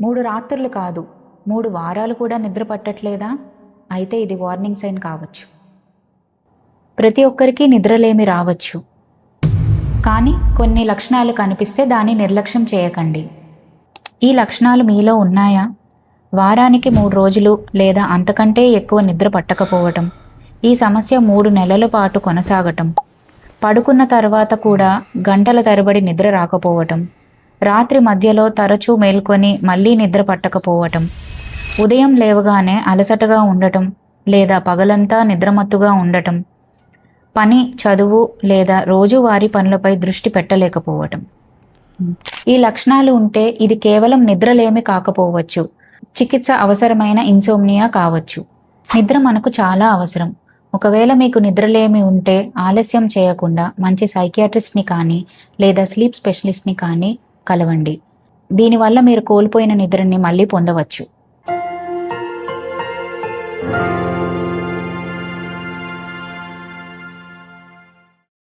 3 రాత్రులు కాదు, 3 వారాలు కూడా నిద్ర పట్టట్లేదా? అయితే ఇది వార్నింగ్ సైన్ కావచ్చు. ప్రతి ఒక్కరికి నిద్రలేమి రావచ్చు, కానీ కొన్ని లక్షణాలు కనిపిస్తే దాన్ని నిర్లక్ష్యం చేయకండి. ఈ లక్షణాలు మీలో ఉన్నాయా? వారానికి 3 రోజులు లేదా అంతకంటే ఎక్కువ నిద్ర పట్టకపోవటం, ఈ సమస్య 3 నెలల పాటు కొనసాగటం, పడుకున్న తర్వాత కూడా గంటల తరబడి నిద్ర రాకపోవటం, రాత్రి మధ్యలో తరచూ మేల్కొని మళ్ళీ నిద్ర పట్టకపోవటం, ఉదయం లేవగానే అలసటగా ఉండటం లేదా పగలంతా నిద్రమత్తుగా ఉండటం, పని, చదువు లేదా రోజువారీ పనులపై దృష్టి పెట్టలేకపోవటం. ఈ లక్షణాలు ఉంటే ఇది కేవలం నిద్రలేమి కాకపోవచ్చు, చికిత్స అవసరమైన ఇన్సోమ్నియా కావచ్చు. నిద్ర మనకు చాలా అవసరం. ఒకవేళ మీకు నిద్రలేమి ఉంటే ఆలస్యం చేయకుండా మంచి సైకియాట్రిస్ట్ని కానీ లేదా స్లీప్ స్పెషలిస్ట్ని కానీ కలవండి. దీనివల్ల మీరు కోల్పోయిన నిద్రని మళ్ళీ పొందవచ్చు.